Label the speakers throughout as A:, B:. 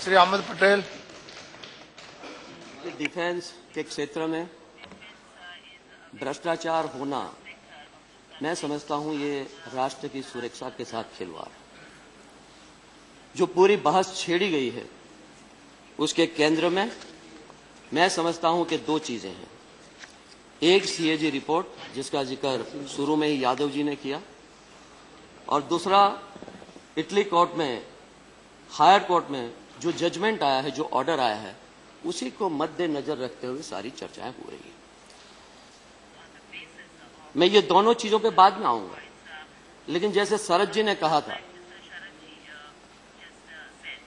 A: Shri Ahmad Patel.
B: Defence के क्षेत्र में भ्रष्टाचार होना, मैं समझता हूं ये राष्ट्र की सुरक्षा के साथ खिलवाड़। जो पूरी बहस छेड़ी गई है उसके केंद्र में मैं समझता हूं कि दो चीजें हैं। एक सीएजी रिपोर्ट जिसका जिक्र शुरू में ही यादव जी ने किया, और दूसरा इटली कोर्ट में, हायर कोर्ट में जो जजमेंट आया है, जो ऑर्डर आया है, उसी को मद्देनजर रखते हुए सारी चर्चाएं हो रही है। मैं ये दोनों चीजों पे बाद में आऊंगा, लेकिन जैसे शरद जी ने कहा था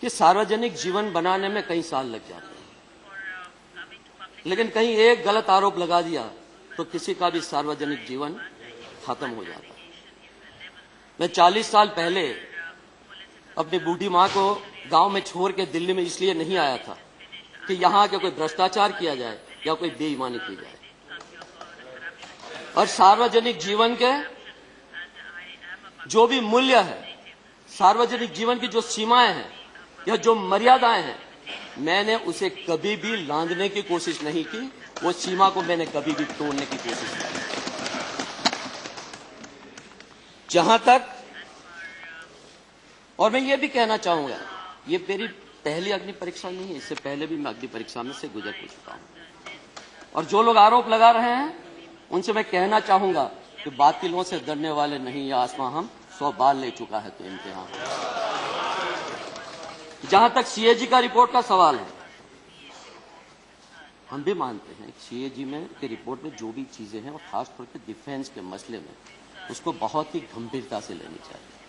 B: कि सार्वजनिक जीवन बनाने में कई साल लग जाते हैं, लेकिन कहीं एक गलत आरोप लगा दिया तो किसी का भी सार्वजनिक जीवन खत्म हो जाता है। मैं 40 साल पहले अपनी बूढ़ी मां को गांव में छोड़ के दिल्ली में इसलिए नहीं आया था कि यहां के कोई भ्रष्टाचार किया जाए या कोई बेईमानी की जाए, और सार्वजनिक जीवन के जो भी मूल्य है, सार्वजनिक जीवन की जो सीमाएं हैं या जो मर्यादाएं हैं, मैंने उसे कभी भी लांघने की कोशिश नहीं की। वो सीमा को मैंने कभी भी तोड़ने की कोशिश नहीं की। जहां तक, और मैं ये भी कहना चाहूंगा, ये मेरी पहली अग्नि परीक्षा नहीं है, इससे पहले भी मैं अग्नि परीक्षा में से गुजर चुका हूं। और जो लोग आरोप लगा रहे हैं उनसे मैं कहना चाहूंगा कि बातिलों से डरने वाले नहीं, ये आसमां हम 100 बार ले चुका है तो इम्तिहान। जहां तक सीएजी का रिपोर्ट का सवाल है, हम भी मानते हैं कि सीएजी में की रिपोर्ट में जो भी चीजें हैं, और खासतौर पर डिफेंस के मसले में, उसको बहुत ही गंभीरता से लेनी चाहिए।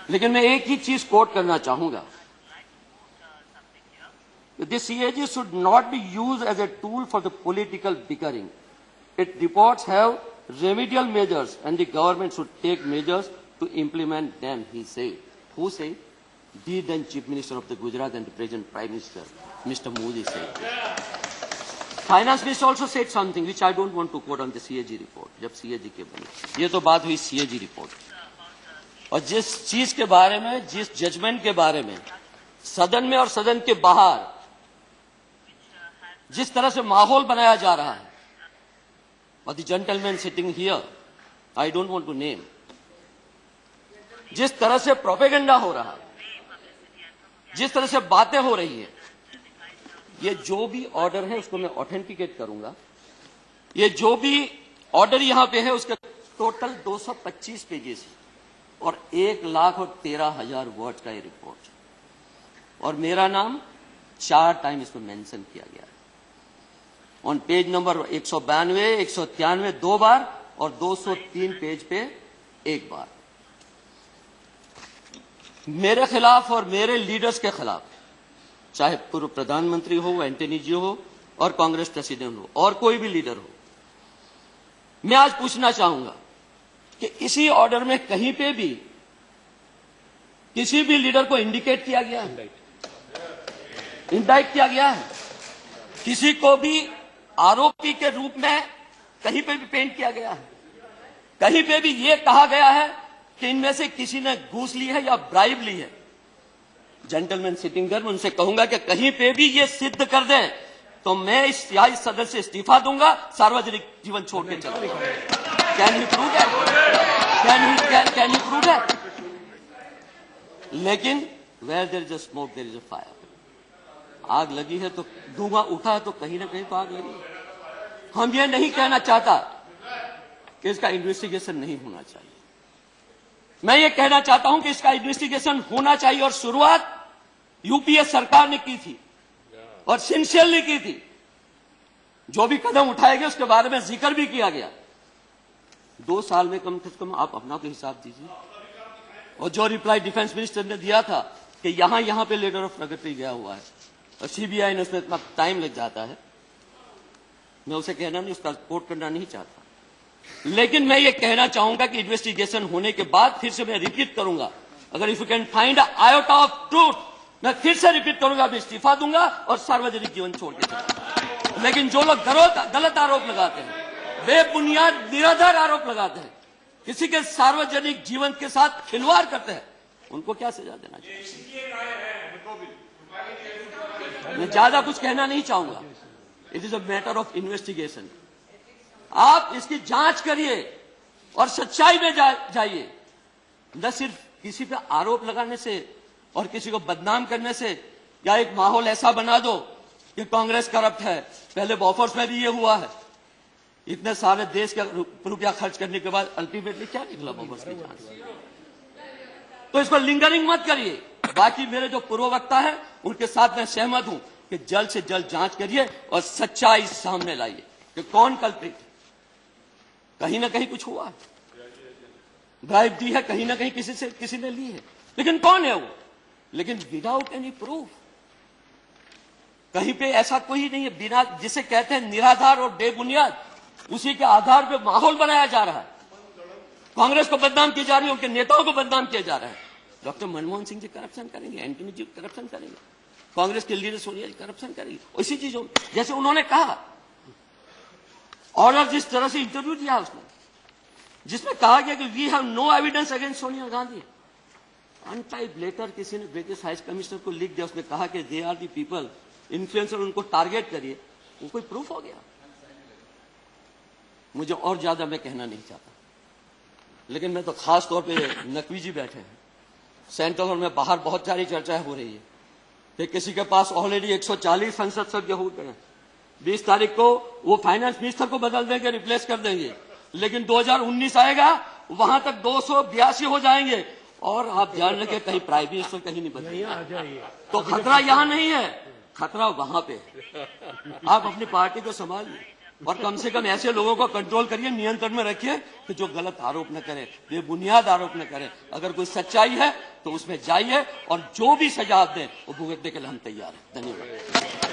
B: लेकिन मैं एक ही चीज कोट करना चाहूंगा, the CAG should not be used as a tool for the political bickering. Its reports have remedial measures and the government should take measures to implement them, he said. Who said? The then Chief Minister of the Gujarat and the present Prime Minister, Mr. Modi said. Finance Minister also said something which I don't want to quote on the CAG report. जब CAG के बनी, ये तो बात हुई CAG report, और जिस चीज के बारे में, जिस जजमेंट के बारे में सदन में और सदन के बाहर जिस तरह से माहौल बनाया जा रहा है, और the gentleman sitting here, I don't want to name, जिस तरह से प्रोपेगेंडा हो रहा है, जिस तरह से बातें हो रही है, ये जो भी ऑर्डर है उसको मैं ऑथेंटिकेट करूंगा। ये जो भी ऑर्डर यहां पे है उसका टोटल 225 पेजेस है और 1,13,000 वर्ड का ये रिपोर्ट, और मेरा नाम 4 टाइम इसमें मेंशन किया गया है। ऑन पेज नंबर 192, 193 2 बार, और 203 पेज पे 1 बार। मेरे खिलाफ और मेरे लीडर्स के खिलाफ, चाहे पूर्व प्रधानमंत्री हो, एंटनी जी हो, और कांग्रेस प्रेसिडेंट हो, और कोई भी लीडर हो, मैं आज पूछना चाहूंगा कि इसी ऑर्डर में कहीं पे भी किसी भी लीडर को इंडिकेट किया गया है, इंडाइट किया गया है, किसी को भी आरोपी के रूप में कहीं पे भी पेंट किया गया है, कहीं पे भी ये कहा गया है कि इनमें से किसी ने घूस ली है या ब्राइब ली है। जेंटलमैन सिटिंग में उनसे कहूंगा कि कहीं पे भी ये सिद्ध कर दें तो मैं इस सदस्य से इस्तीफा दूंगा, सार्वजनिक जीवन छोड़ के चलूंगा। Can he prove that? Can he prove that? लेकिन where there is a smoke there is a fire. आग लगी है तो, धुआं उठा है तो कहीं ना कहीं तो आग लगी। हम ये नहीं कहना चाहता कि इसका इन्वेस्टिगेशन नहीं होना चाहिए, मैं ये कहना चाहता हूं कि इसका इन्वेस्टिगेशन होना चाहिए, और शुरुआत यूपीए सरकार ने की थी और सिंसियरली की थी। जो भी कदम उठाए गए उसके बारे में जिक्र भी किया गया। 2 साल में कम से कम आप अपना तो हिसाब दीजिए। और जो रिप्लाई डिफेंस मिनिस्टर ने दिया था कि यहां पे लेटर ऑफ प्रगति गया हुआ है और सीबीआई ने उसमें इतना टाइम लग जाता है, मैं उसे कहना नहीं, उसका कोट करना नहीं चाहता, लेकिन मैं ये कहना चाहूंगा कि इन्वेस्टिगेशन होने के बाद फिर से मैं रिपीट करूंगा, अगर if you can find iota of truth, मैं फिर से रिपीट करूंगा, मैं इस्तीफा दूंगा और सार्वजनिक जीवन छोड़ के चलूंगा। लेकिन जो लोग गलत आरोप लगाते हैं, बेबुनियाद निराधार आरोप लगाते हैं, किसी के सार्वजनिक जीवन के साथ खिलवाड़ करते हैं, उनको क्या सजा देना चाहिए? मैं ज्यादा कुछ कहना नहीं चाहूंगा। It is a matter of investigation. आप इसकी जांच करिए और सच्चाई में जाइए। न सिर्फ किसी पे आरोप लगाने से और किसी को बदनाम करने से, या एक माहौल ऐसा बना दो कि कांग्रेस करप्ट है। पहले बॉफर्स में भी ये हुआ है। इतने सारे देश का रुपया खर्च करने के बाद अल्टीमेटली क्या निकला बॉफर्स की जांच से? तो इस पर लिंगरिंग मत करिए। बाकी मेरे जो पूर्ववक्ता है उनके साथ मैं सहमत हूं कि जल्द से जल्द जांच करिए और सच्चाई सामने लाइए कि कौन कल्प्रिट। कहीं ना कहीं कुछ हुआ है, ब्राइब दी है, कहीं ना कहीं किसी ने ली है, लेकिन कौन है वो? लेकिन विदाउट एनी प्रूफ। कहीं पे ऐसा कोई नहीं है बिना, जिसे कहते हैं निराधार और बेबुनियाद, उसी के आधार पे माहौल बनाया जा रहा है। कांग्रेस को बदनाम की जा रही है, उनके नेताओं को बदनाम किया जा रहा है। डॉक्टर मनमोहन सिंह जी करप्शन करेंगे, एंटनी जी करप्शन करेंगे, कांग्रेस के लीडर सोनिया जी करप्शन करेंगे। इसी चीजों जैसे उन्होंने कहा, ऑर्डर जिस तरह से इंटरव्यू दिया उसने, जिसमें कहा गया कि we have no evidence against Sonia Gandhi. Untyped letter किसी ने ब्रिटिश हाई कमिश्नर को लिख दिया, उसने कहा कि they are the people, influencer, उनको टारगेट करिए। वो कोई प्रूफ हो गया? मुझे और ज्यादा मैं कहना नहीं चाहता, लेकिन मैं तो खास तौर पे नकवी जी बैठे हैं सेंट्रल हॉल में, बाहर बहुत सारी चर्चा हो रही है कि किसी के पास ऑलरेडी 140 संसद सभ्य हो गए। 20 तारीख को वो फाइनेंस मिनिस्टर को बदल देंगे, रिप्लेस कर देंगे, लेकिन 2019 आएगा, वहां तक 282 हो जाएंगे। और आप जान लेंगे कहीं प्राइम मिनिस्टर कहीं नहीं बदलेगा। तो खतरा यहां नहीं है, खतरा वहां पे है। आप अपनी पार्टी को संभालिए और कम से कम ऐसे लोगों को कंट्रोल करिए, नियंत्रण में रखिए कि जो गलत आरोप न करें, बेबुनियाद आरोप न करें। अगर कोई सच्चाई है तो उसमें जाइए और जो भी सजा दें वो भुगतने के लिए हम तैयार हैं। धन्यवाद।